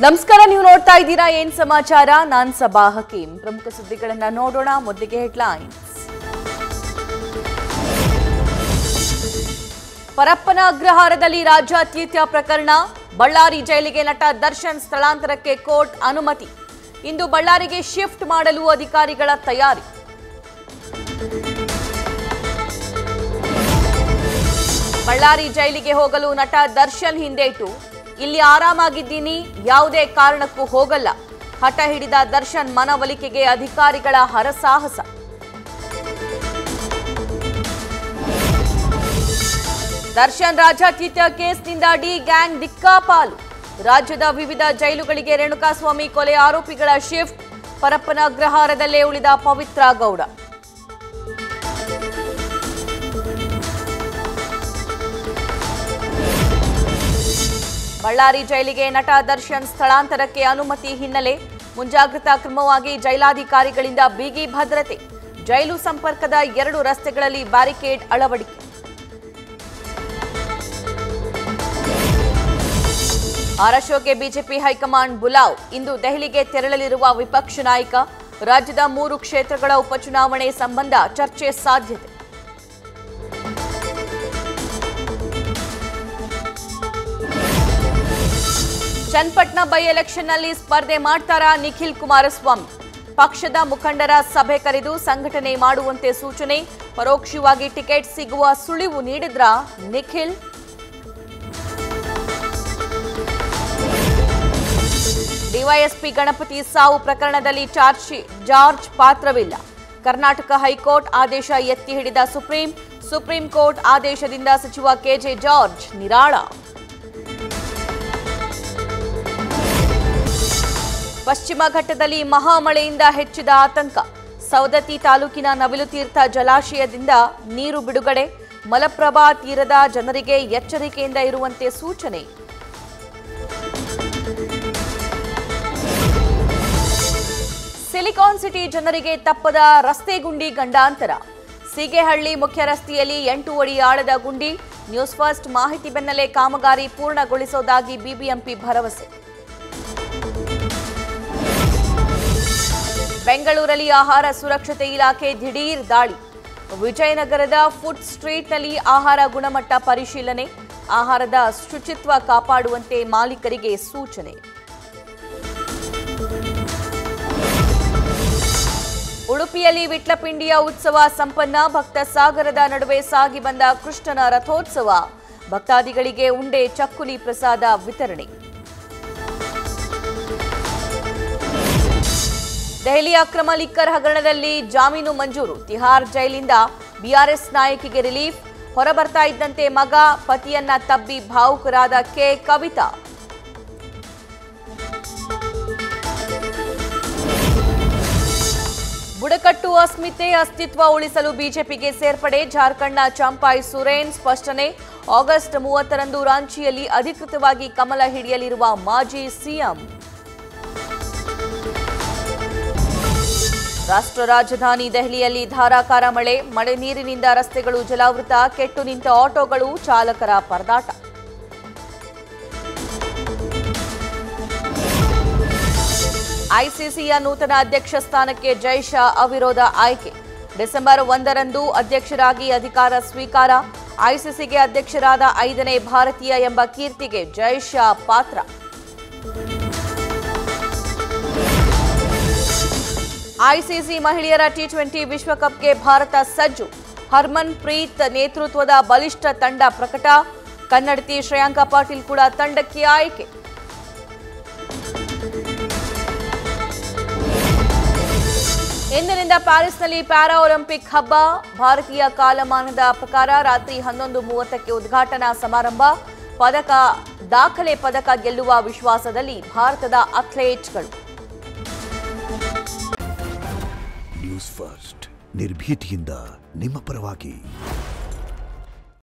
ನಮಸ್ಕಾರ, ನೀವು ನೋಡ್ತಾ ಇದ್ದೀರಾ ಏನ್ ಸಮಾಚಾರ. ನಾನ್ ಸಬಾ ಹಕೀಂ. ಪ್ರಮುಖ ಸುದ್ದಿಗಳನ್ನ ನೋಡೋಣ. ಮೊದಲಿಗೆ ಹೆಡ್ಲೈನ್ಸ್. ಪರಪ್ಪನ ಅಗ್ರಹಾರದಲ್ಲಿ ರಾಜ್ಯಾತೀತ ಪ್ರಕರಣ. ಬಳ್ಳಾರಿ ಜೈಲಿಗೆ ನಟ ದರ್ಶನ್ ಸ್ಥಳಾಂತರಕ್ಕೆ ಕೋರ್ಟ್ ಅನುಮತಿ. ಇಂದು ಬಳ್ಳಾರಿಗೆ ಶಿಫ್ಟ್ ಮಾಡಲು ಅಧಿಕಾರಿಗಳ ತಯಾರಿ. ಬಳ್ಳಾರಿ ಜೈಲಿಗೆ ಹೋಗಲು ನಟ ದರ್ಶನ್ ಹಿಂದೇಟು. ಇಲ್ಲಿ ಆರಾಮಾಗಿದ್ದೀನಿ, ಯಾವುದೇ ಕಾರಣಕ್ಕೂ ಹೋಗಲ್ಲ. ಹಠ ಹಿಡಿದ ದರ್ಶನ್ ಮನವೊಲಿಕೆಗೆ ಅಧಿಕಾರಿಗಳ ಹರಸಾಹಸ. ದರ್ಶನ್ ರಾಜ್ಯಾತೀತ ಕೇಸ್ನಿಂದ ಡಿ ಗ್ಯಾಂಗ್ ದಿಕ್ಕಾಪಾಲು. ರಾಜ್ಯದ ವಿವಿಧ ಜೈಲುಗಳಿಗೆ ರೇಣುಕಾಸ್ವಾಮಿ ಕೊಲೆ ಆರೋಪಿಗಳ ಶಿಫ್ಟ್. ಪರಪ್ಪನ ಅಗ್ರಹಾರದಲ್ಲೇ ಉಳಿದ ಪವಿತ್ರ ಗೌಡ. ಬಳ್ಳಾರಿ ಜೈಲಿಗೆ ನಟ ದರ್ಶನ್ ಸ್ಥಳಾಂತರಕ್ಕೆ ಅನುಮತಿ ಹಿನ್ನೆಲೆ ಮುಂಜಾಗ್ರತಾ ಕ್ರಮವಾಗಿ ಜೈಲಾಧಿಕಾರಿಗಳಿಂದ ಬಿಗಿ ಭದ್ರತೆ. ಜೈಲು ಸಂಪರ್ಕದ 2 ರಸ್ತೆಗಳಲ್ಲಿ ಬ್ಯಾರಿಕೇಡ್ ಅಳವಡಿಕೆ. ಆರ್ ಅಶೋಕ್ಗೆ ಬಿಜೆಪಿ ಹೈಕಮಾಂಡ್ ಬುಲಾವ್. ಇಂದು ದೆಹಲಿಗೆ ತೆರಳಲಿರುವ ವಿಪಕ್ಷ ನಾಯಕ. ರಾಜ್ಯದ 3 ಕ್ಷೇತ್ರಗಳ ಉಪಚುನಾವಣೆ ಸಂಬಂಧ ಚರ್ಚೆ ಸಾಧ್ಯತೆ. ಚನ್ನಪಟ್ಟಣ ಬೈ ಎಲೆಕ್ಷನ್ನಲ್ಲಿ ಸ್ಪರ್ಧೆ ಮಾಡ್ತಾರಾ ನಿಖಿಲ್ ಕುಮಾರಸ್ವಾಮಿ. ಪಕ್ಷದ ಮುಖಂಡರ ಸಭೆ ಕರೆದು ಸಂಘಟನೆ ಮಾಡುವಂತೆ ಸೂಚನೆ. ಪರೋಕ್ಷವಾಗಿ ಟಿಕೆಟ್ ಸಿಗುವ ಸುಳಿವು ನೀಡಿದ್ರ ನಿಖಿಲ್. ಡಿವೈಎಸ್ಪಿ ಗಣಪತಿ ಸಾವು ಪ್ರಕರಣದಲ್ಲಿ ಜಾರ್ಜ್ ಪಾತ್ರವಿಲ್ಲ. ಕರ್ನಾಟಕ ಹೈಕೋರ್ಟ್ ಆದೇಶ ಎತ್ತಿ ಹಿಡಿದ ಸುಪ್ರೀಂ ಕೋರ್ಟ್ ಆದೇಶದಿಂದ ಸಚಿವ ಕೆಜೆ ಜಾರ್ಜ್ ನಿರಾಳ. ಪಶ್ಚಿಮ ಘಟ್ಟದಲ್ಲಿ ಮಹಾಮಳೆಯಿಂದ ಹೆಚ್ಚಿದ ಆತಂಕ. ಸವದತ್ತಿ ತಾಲೂಕಿನ ನವಿಲುತೀರ್ಥ ಜಲಾಶಯದಿಂದ ನೀರು ಬಿಡುಗಡೆ. ಮಲಪ್ರಭಾ ತೀರದ ಜನರಿಗೆ ಎಚ್ಚರಿಕೆಯಿಂದ ಇರುವಂತೆ ಸೂಚನೆ. ಸಿಲಿಕಾನ್ ಸಿಟಿ ಜನರಿಗೆ ತಪ್ಪದ ರಸ್ತೆ ಗುಂಡಿ ಗಂಡಾಂತರ. ಸೀಗೆಹಳ್ಳಿ ಮುಖ್ಯ ರಸ್ತೆಯಲ್ಲಿ 8 ಅಡಿ ಆಳದ ಗುಂಡಿ. ನ್ಯೂಸ್ ಫಸ್ಟ್ ಮಾಹಿತಿ ಬೆನ್ನಲ್ಲೇ ಕಾಮಗಾರಿ ಪೂರ್ಣಗೊಳಿಸುವುದಾಗಿ ಬಿಬಿಎಂಪಿ ಭರವಸೆ. ಬೆಂಗಳೂರಲ್ಲಿ ಆಹಾರ ಸುರಕ್ಷತೆ ಇಲಾಖೆ ದಿಢೀರ್ ದಾಳಿ. ವಿಜಯನಗರದ ಫುಡ್ ಸ್ಟ್ರೀಟ್ನಲ್ಲಿ ಆಹಾರ ಗುಣಮಟ್ಟ ಪರಿಶೀಲನೆ. ಆಹಾರದ ಶುಚಿತ್ವ ಕಾಪಾಡುವಂತೆ ಮಾಲೀಕರಿಗೆ ಸೂಚನೆ. ಉಡುಪಿಯಲ್ಲಿ ವಿಟ್ಲಪಿಂಡಿಯ ಉತ್ಸವ ಸಂಪನ್ನ. ಭಕ್ತ ಸಾಗರದ ನಡುವೆ ಸಾಗಿ ಬಂದ ಕೃಷ್ಣನ ರಥೋತ್ಸವ. ಭಕ್ತಾದಿಗಳಿಗೆ ಉಂಡೆ ಚಕ್ಕುಲಿ ಪ್ರಸಾದ ವಿತರಣೆ. ದೆಹಲಿ ಅಕ್ರಮ ಲಿಕ್ಕರ್ ಹಗರಣದಲ್ಲಿ ಜಾಮೀನು ಮಂಜೂರು. ತಿಹಾರ್ ಜೈಲಿಂದ ಬಿಆರ್ಎಸ್ ನಾಯಕಿಗೆ ರಿಲೀಫ್. ಹೊರಬರ್ತಾ ಇದ್ದಂತೆ ಮಗ, ಪತಿಯನ್ನ ತಬ್ಬಿ ಭಾವುಕರಾದ ಕವಿತಾ. ಬುಡಕಟ್ಟು ಅಸ್ತಿತ್ವ ಉಳಿಸಲು ಬಿಜೆಪಿಗೆ ಸೇರ್ಪಡೆ. ಜಾರ್ಖಂಡ್ನ ಚಂಪಾಯಿ ಸುರೇನ್ ಸ್ಪಷ್ಟನೆ. ಆಗಸ್ಟ್ 30ರಂದು ರಾಂಚಿಯಲ್ಲಿ ಅಧಿಕೃತವಾಗಿ ಕಮಲ ಹಿಡಿಯಲಿರುವ ಮಾಜಿ ಸಿಎಂ. ರಾಷ್ಟ್ರ ರಾಜಧಾನಿ ದೆಹಲಿಯಲ್ಲಿ ಧಾರಾಕಾರ ಮಳೆ ನೀರಿನಿಂದ ರಸ್ತೆಗಳು ಜಲಾವೃತ. ಕೆಟ್ಟು ನಿಂತ ಆಟೋಗಳು, ಚಾಲಕರ ಪರದಾಟ. ಐಸಿಸಿಯ ನೂತನ ಅಧ್ಯಕ್ಷ ಸ್ಥಾನಕ್ಕೆ ಜೈ ಶಾ ಅವಿರೋಧ ಆಯ್ಕೆ. ಡಿಸೆಂಬರ್ 1ರಂದು ಅಧ್ಯಕ್ಷರಾಗಿ ಅಧಿಕಾರ ಸ್ವೀಕಾರ. ಐಸಿಸಿಗೆ ಅಧ್ಯಕ್ಷರಾದ 5ನೇ ಭಾರತೀಯ ಎಂಬ ಕೀರ್ತಿಗೆ ಜೈ ಶಾ ಪಾತ್ರ. ಐಸಿಸಿ ಮಹಿಳೆಯರ ಟಿ20 ವಿಶ್ವಕಪ್ಗೆ ಭಾರತ ಸಜ್ಜು. ಹರ್ಮನ್ ಪ್ರೀತ್ ನೇತೃತ್ವದ ಬಲಿಷ್ಠ ತಂಡ ಪ್ರಕಟ. ಕನ್ನಡತಿ ಶ್ರೇಯಾಂಕಾ ಪಾಟೀಲ್ ಕೂಡ ತಂಡಕ್ಕೆ ಆಯ್ಕೆ. ಇಂದಿನಿಂದ ಪ್ಯಾರಿಸ್ನಲ್ಲಿ ಪ್ಯಾರಾ ಒಲಿಂಪಿಕ್ ಹಬ್ಬ. ಭಾರತೀಯ ಕಾಲಮಾನದ ಪ್ರಕಾರ ರಾತ್ರಿ 11:30ಕ್ಕೆ ಉದ್ಘಾಟನಾ ಸಮಾರಂಭ. ದಾಖಲೆ ಪದಕ ಗೆಲ್ಲುವ ವಿಶ್ವಾಸದಲ್ಲಿ ಭಾರತದ ಅಥ್ಲೀಟ್ಗಳು. ನ್ಯೂಸ್ ಫಸ್ಟ್ ನಿರ್ಭೀತಿಯಿಂದ ನಿಮ್ಮ ಪರವಾಗಿ.